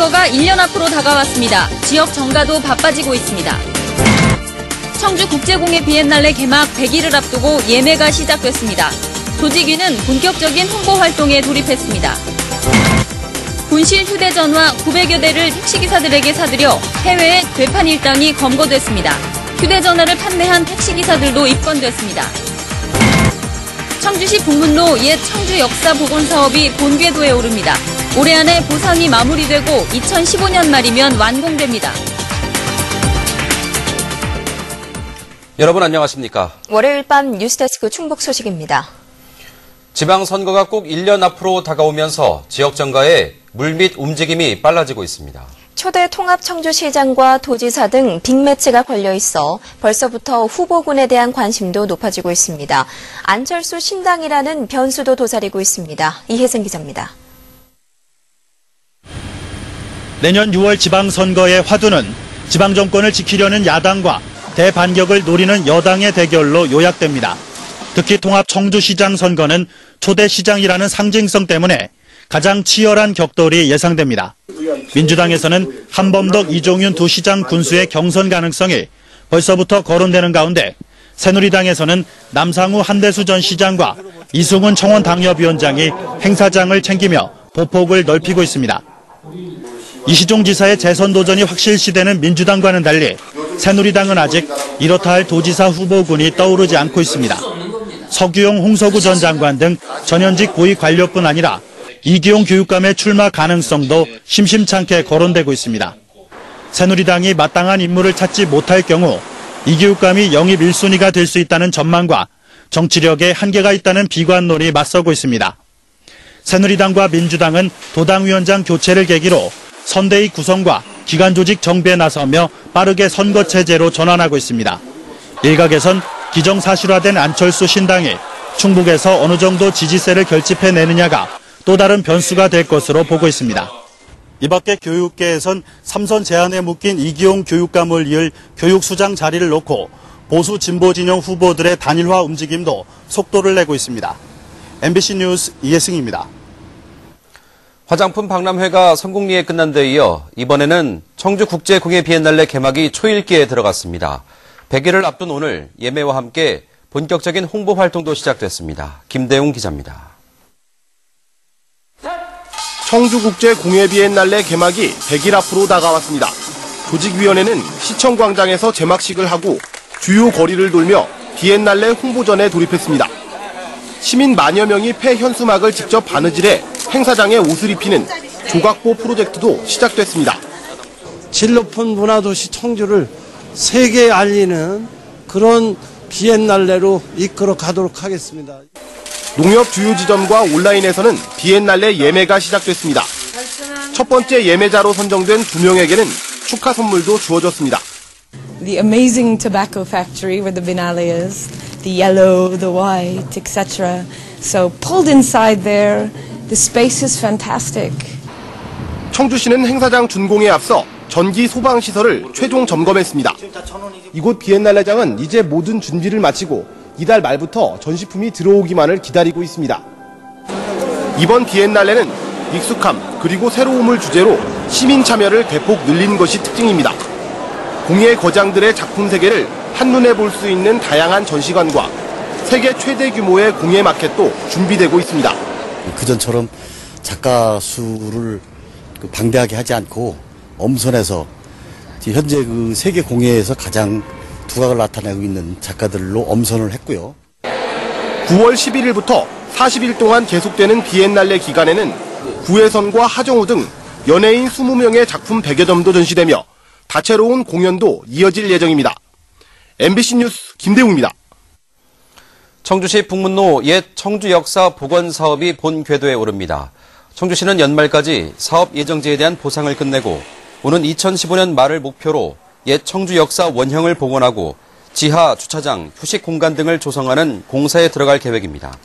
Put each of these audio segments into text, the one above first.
선거가 1년 앞으로 다가왔습니다. 지역 정가도 바빠지고 있습니다. 청주국제공예 비엔날레 개막 100일을 앞두고 예매가 시작됐습니다. 조직위는 본격적인 홍보 활동에 돌입했습니다. 분실 휴대전화 900여 대를 택시기사들에게 사들여 해외에 되판 일당이 검거됐습니다. 휴대전화를 판매한 택시기사들도 입건됐습니다. 청주시 북문로 옛 청주 역사 복원 사업이 본궤도에 오릅니다. 올해 안에 보상이 마무리되고 2015년 말이면 완공됩니다. 여러분 안녕하십니까? 월요일 밤 뉴스데스크 충북 소식입니다. 지방선거가 꼭 1년 앞으로 다가오면서 지역 정가에 물밑 움직임이 빨라지고 있습니다. 초대 통합 청주시장과 도지사 등 빅매치가 걸려 있어 벌써부터 후보군에 대한 관심도 높아지고 있습니다. 안철수 신당이라는 변수도 도사리고 있습니다. 이혜승 기자입니다. 내년 6월 지방선거의 화두는 지방정권을 지키려는 야당과 대반격을 노리는 여당의 대결로 요약됩니다. 특히 통합 청주시장 선거는 초대 시장이라는 상징성 때문에 가장 치열한 격돌이 예상됩니다. 민주당에서는 한범덕, 이종윤 두 시장 군수의 경선 가능성이 벌써부터 거론되는 가운데 새누리당에서는 남상우 한대수 전 시장과 이승훈 청원 당협위원장이 행사장을 챙기며 보폭을 넓히고 있습니다. 이시종 지사의 재선 도전이 확실시되는 민주당과는 달리 새누리당은 아직 이렇다 할 도지사 후보군이 떠오르지 않고 있습니다. 서규용, 홍서구 전 장관 등 전현직 고위 관료뿐 아니라 이기용 교육감의 출마 가능성도 심심찮게 거론되고 있습니다. 새누리당이 마땅한 인물을 찾지 못할 경우 이 교육감이 영입 1순위가 될 수 있다는 전망과 정치력에 한계가 있다는 비관론이 맞서고 있습니다. 새누리당과 민주당은 도당위원장 교체를 계기로 선대위 구성과 기관조직 정비에 나서며 빠르게 선거체제로 전환하고 있습니다. 일각에선 기정사실화된 안철수 신당이 충북에서 어느 정도 지지세를 결집해내느냐가 또 다른 변수가 될 것으로 보고 있습니다. 이 밖에 교육계에선 삼선 제안에 묶인 이기용 교육감을 이을 교육수장 자리를 놓고 보수 진보 진영 후보들의 단일화 움직임도 속도를 내고 있습니다. MBC 뉴스 이혜승입니다. 화장품 박람회가 성공리에 끝난 데 이어 이번에는 청주국제공예 비엔날레 개막이 초읽기에 들어갔습니다. 100일을 앞둔 오늘 예매와 함께 본격적인 홍보 활동도 시작됐습니다. 김대웅 기자입니다. 청주국제공예 비엔날레 개막이 100일 앞으로 다가왔습니다. 조직위원회는 시청광장에서 개막식을 하고 주요 거리를 돌며 비엔날레 홍보전에 돌입했습니다. 시민 만여 명이 폐현수막을 직접 바느질해 행사장에 옷을 입히는 조각보 프로젝트도 시작됐습니다. 질 높은 문화도시 청주를 세계에 알리는 그런 비엔날레로 이끌어 가도록 하겠습니다. 농협 주요 지점과 온라인에서는 비엔날레 예매가 시작됐습니다. 첫 번째 예매자로 선정된 2명에게는 축하 선물도 주어졌습니다. The amazing tobacco factory where the Biennale is, the yellow, the white, etc. So pulled inside there, the space is fantastic. 청주시는 행사장 준공에 앞서 전기 소방 시설을 최종 점검했습니다. 이곳 비엔날레장은 이제 모든 준비를 마치고 이달 말부터 전시품이 들어오기만을 기다리고 있습니다. 이번 비엔날레는 익숙함 그리고 새로움을 주제로 시민 참여를 대폭 늘린 것이 특징입니다. 공예 거장들의 작품 세계를 한눈에 볼 수 있는 다양한 전시관과 세계 최대 규모의 공예 마켓도 준비되고 있습니다. 그전처럼 작가 수를 방대하게 하지 않고 엄선해서 현재 그 세계 공예에서 가장 두각을 나타내고 있는 작가들로 엄선을 했고요. 9월 11일부터 40일 동안 계속되는 비엔날레 기간에는 구혜선과 하정우 등 연예인 20명의 작품 100여 점도 전시되며 다채로운 공연도 이어질 예정입니다. MBC 뉴스 김대웅입니다. 청주시 북문로 옛 청주 역사 복원 사업이 본 궤도에 오릅니다. 청주시는 연말까지 사업 예정지에 대한 보상을 끝내고 오는 2015년 말을 목표로 옛 청주 역사 원형을 복원하고 지하, 주차장, 휴식 공간 등을 조성하는 공사에 들어갈 계획입니다.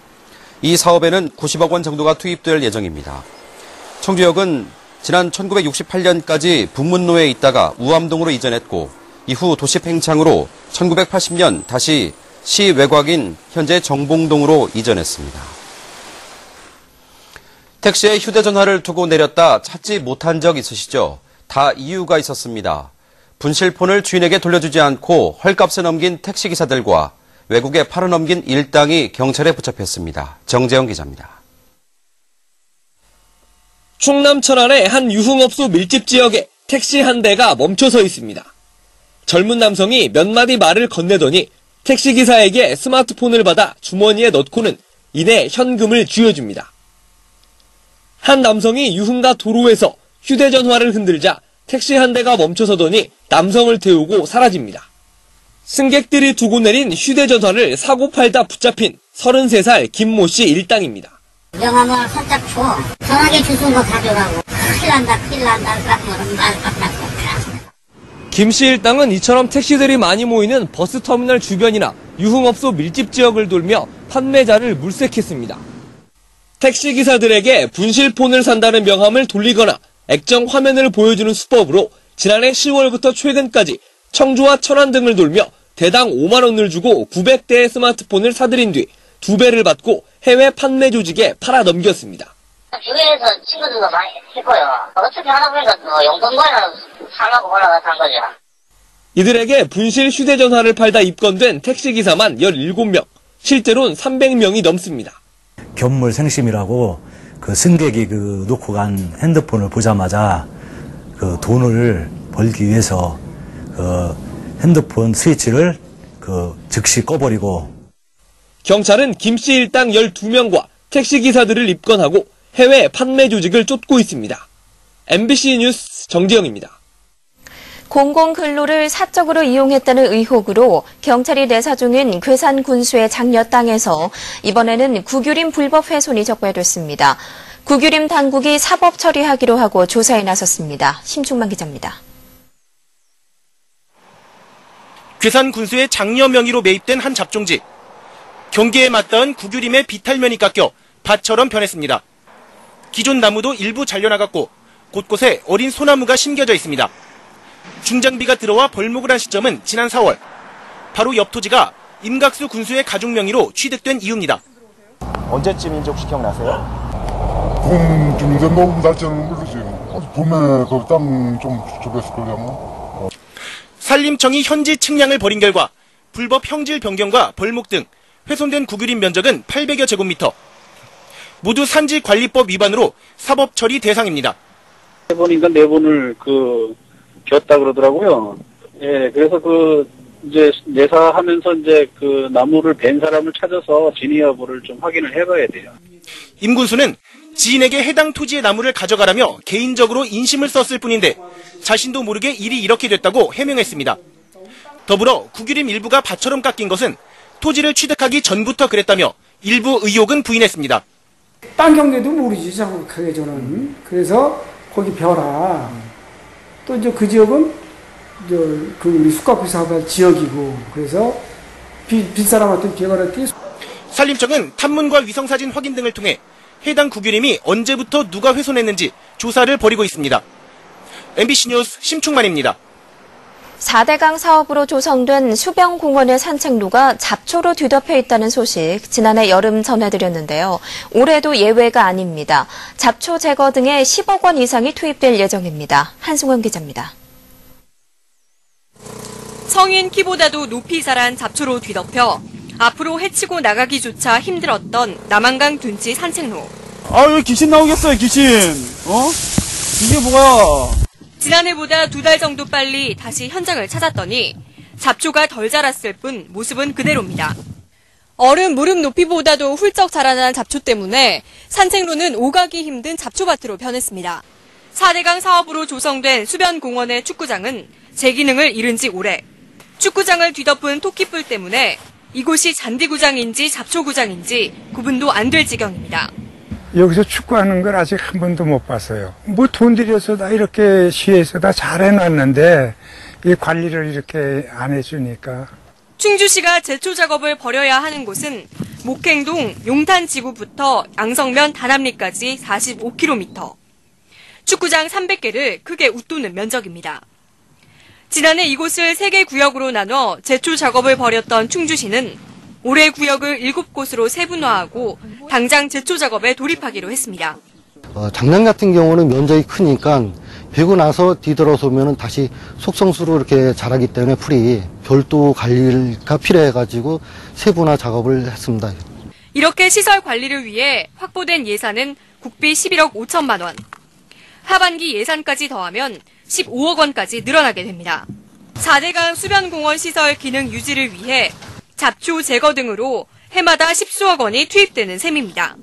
이 사업에는 90억 원 정도가 투입될 예정입니다. 청주역은 지난 1968년까지 북문로에 있다가 우암동으로 이전했고 이후 도시 팽창으로 1980년 다시 시 외곽인 현재 정봉동으로 이전했습니다. 택시에 휴대전화를 두고 내렸다 찾지 못한 적 있으시죠? 다 이유가 있었습니다. 분실폰을 주인에게 돌려주지 않고 헐값에 넘긴 택시기사들과 외국에 팔아넘긴 일당이 경찰에 붙잡혔습니다. 정재영 기자입니다. 충남 천안의 한 유흥업소 밀집 지역에 택시 한 대가 멈춰서 있습니다. 젊은 남성이 몇 마디 말을 건네더니 택시기사에게 스마트폰을 받아 주머니에 넣고는 이내 현금을 쥐어줍니다. 한 남성이 유흥가 도로에서 휴대전화를 흔들자 택시 한 대가 멈춰서더니 남성을 태우고 사라집니다. 승객들이 두고 내린 휴대전화를 사고 팔다 붙잡힌 33살 김모 씨 일당입니다. 명함을 살짝 줘. 전화기 주소는 거 가져가고. 큰일 난다. 그러면 말 깜짝고. 김 씨 일당은 이처럼 택시들이 많이 모이는 버스터미널 주변이나 유흥업소 밀집 지역을 돌며 판매자를 물색했습니다. 택시기사들에게 분실폰을 산다는 명함을 돌리거나 액정 화면을 보여주는 수법으로 지난해 10월부터 최근까지 청주와 천안 등을 돌며 대당 5만 원을 주고 900대의 스마트폰을 사들인 뒤 2배를 받고 해외 판매 조직에 팔아 넘겼습니다. 주위에서 친구들도 많이 했고요. 어차피 하다 보니까 용돈거리나 살라고 올라가서 한 거죠. 이들에게 분실 휴대전화를 팔다 입건된 택시기사만 17명, 실제로는 300명이 넘습니다. 견물생심이라고 그 승객이 놓고 간 핸드폰을 보자마자 돈을 벌기 위해서 핸드폰 스위치를 즉시 꺼버리고. 경찰은 김 씨 일당 12명과 택시기사들을 입건하고 해외 판매 조직을 쫓고 있습니다. MBC 뉴스 정지영입니다. 공공근로를 사적으로 이용했다는 의혹으로 경찰이 내사 중인 괴산 군수의 장녀 땅에서 이번에는 구규림 불법 훼손이 적발됐습니다. 구규림 당국이 사법 처리하기로 하고 조사에 나섰습니다. 심충만 기자입니다. 괴산 군수의 장녀 명의로 매입된 한 잡종지. 경계에 맞닿은 구규림의 비탈면이 깎여 밭처럼 변했습니다. 기존 나무도 일부 잘려나갔고 곳곳에 어린 소나무가 심겨져 있습니다. 중장비가 들어와 벌목을 한 시점은 지난 4월. 바로 옆 토지가 임각수 군수의 가족 명의로 취득된 이유입니다. 언제쯤인지 혹시 기억나세요? 봄쯤 된다고 날짜는 모르지. 봄에 그 땅 좀 접했을 거려면. 산림청이 현지 측량을 벌인 결과 불법 형질 변경과 벌목 등 훼손된 구규림 면적은 800여 제곱미터. 모두 산지관리법 위반으로 사법 처리 대상입니다. 해보니까 4번을 겼다 그러더라고요. 예, 그래서 이제 내사하면서 이제 나무를 벤 사람을 찾아서 진위 여부를 좀 확인을 해봐야 돼요. 임 군수는 지인에게 해당 토지의 나무를 가져가라며 개인적으로 인심을 썼을 뿐인데 자신도 모르게 일이 이렇게 됐다고 해명했습니다. 더불어 구규림 일부가 밭처럼 깎인 것은 토지를 취득하기 전부터 그랬다며 일부 의혹은 부인했습니다. 땅 경계도 모르지 정확하게 저는. 그래서 거기 벼라. 또 이제 그 지역은 우리 숯가쿠 사업할 지역이고 그래서 빈사람한테 비해가랬더니. 산림청은 탐문과 위성사진 확인 등을 통해 해당 구규림이 언제부터 누가 훼손했는지 조사를 벌이고 있습니다. MBC 뉴스 심충만입니다. 4대강 사업으로 조성된 수변공원의 산책로가 잡초로 뒤덮여 있다는 소식 지난해 여름 전해드렸는데요. 올해도 예외가 아닙니다. 잡초 제거 등에 10억 원 이상이 투입될 예정입니다. 한승원 기자입니다. 성인 키보다도 높이 자란 잡초로 뒤덮여 앞으로 헤치고 나가기조차 힘들었던 남한강 둔치 산책로. 여기 귀신 나오겠어요, 귀신. 이게 뭐야? 지난해보다 2달 정도 빨리 다시 현장을 찾았더니 잡초가 덜 자랐을 뿐 모습은 그대로입니다. 어른 무릎 높이보다도 훌쩍 자라난 잡초 때문에 산책로는 오가기 힘든 잡초밭으로 변했습니다. 4대강 사업으로 조성된 수변공원의 축구장은 제 기능을 잃은 지 오래. 축구장을 뒤덮은 토끼뿔 때문에 이곳이 잔디구장인지 잡초구장인지 구분도 안 될 지경입니다. 여기서 축구하는 걸 아직 한 번도 못 봤어요. 뭐 돈 들여서 다 이렇게 시에서 다 잘 해놨는데 이 관리를 이렇게 안 해주니까. 충주시가 제초 작업을 벌여야 하는 곳은 목행동 용탄지구부터 양성면 단합리까지 45km. 축구장 300개를 크게 웃도는 면적입니다. 지난해 이곳을 3개 구역으로 나눠 제초 작업을 벌였던 충주시는 올해 구역을 7곳으로 세분화하고 당장 제초 작업에 돌입하기로 했습니다. 장난 같은 경우는 면적이 크니까 베고 나서 뒤돌아서면 다시 속성수로 이렇게 자라기 때문에 풀이 별도 관리가 필요해가지고 세분화 작업을 했습니다. 이렇게 시설 관리를 위해 확보된 예산은 국비 11억 5천만 원. 하반기 예산까지 더하면 15억 원까지 늘어나게 됩니다. 4대강 수변공원 시설 기능 유지를 위해 잡초 제거 등으로 해마다 10수억 원이 투입되는 셈입니다.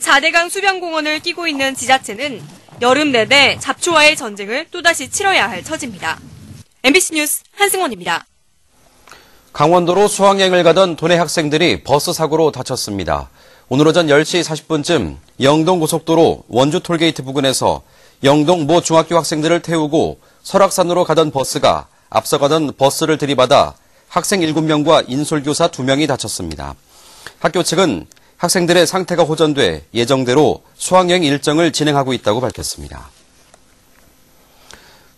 4대강 수변공원을 끼고 있는 지자체는 여름 내내 잡초와의 전쟁을 또다시 치러야 할 처지입니다. MBC 뉴스 한승원입니다. 강원도로 수학여행을 가던 도내 학생들이 버스 사고로 다쳤습니다. 오늘 오전 10시 40분쯤 영동고속도로 원주 톨게이트 부근에서 영동 모 중학교 학생들을 태우고 설악산으로 가던 버스가 앞서가던 버스를 들이받아 학생 7명과 인솔교사 2명이 다쳤습니다. 학교 측은 학생들의 상태가 호전돼 예정대로 수학여행 일정을 진행하고 있다고 밝혔습니다.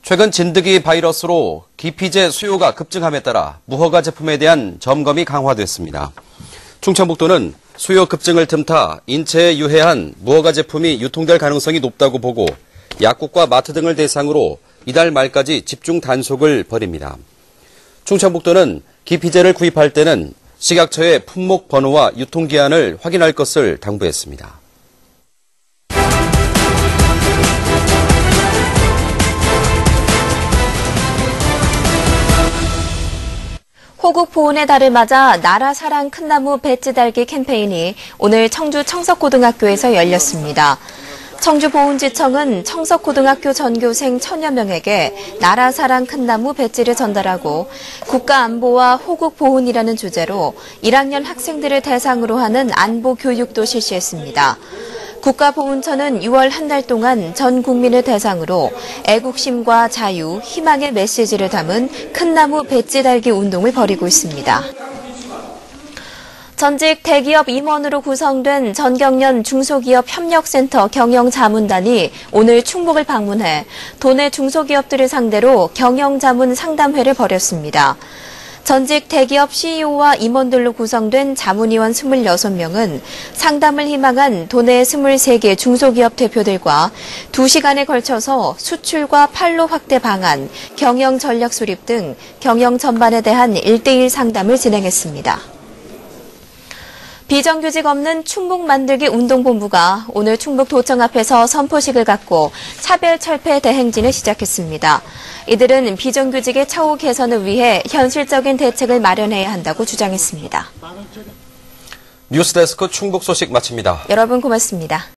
최근 진드기 바이러스로 기피제 수요가 급증함에 따라 무허가 제품에 대한 점검이 강화됐습니다. 충청북도는 수요 급증을 틈타 인체에 유해한 무허가 제품이 유통될 가능성이 높다고 보고 약국과 마트 등을 대상으로 이달 말까지 집중 단속을 벌입니다. 충청북도는 기피제를 구입할 때는 식약처의 품목 번호와 유통기한을 확인할 것을 당부했습니다. 호국 보훈의 달을 맞아 나라 사랑 큰 나무 배지 달기 캠페인이 오늘 청주 청석고등학교에서 열렸습니다. 청주보훈지청은 청석고등학교 전교생 1000여 명에게 나라 사랑 큰 나무 배지를 전달하고 국가안보와 호국보훈이라는 주제로 1학년 학생들을 대상으로 하는 안보 교육도 실시했습니다. 국가보훈처는 6월 한 달 동안 전 국민을 대상으로 애국심과 자유, 희망의 메시지를 담은 큰 나무 배지 달기 운동을 벌이고 있습니다. 전직 대기업 임원으로 구성된 전경련 중소기업 협력센터 경영자문단이 오늘 충북을 방문해 도내 중소기업들을 상대로 경영자문 상담회를 벌였습니다. 전직 대기업 CEO와 임원들로 구성된 자문위원 26명은 상담을 희망한 도내 23개 중소기업 대표들과 2시간에 걸쳐서 수출과 판로 확대 방안, 경영 전략 수립 등 경영 전반에 대한 1대1 상담을 진행했습니다. 비정규직 없는 충북 만들기 운동본부가 오늘 충북도청 앞에서 선포식을 갖고 차별철폐 대행진을 시작했습니다. 이들은 비정규직의 처우 개선을 위해 현실적인 대책을 마련해야 한다고 주장했습니다. 뉴스데스크 충북 소식 마칩니다. 여러분 고맙습니다.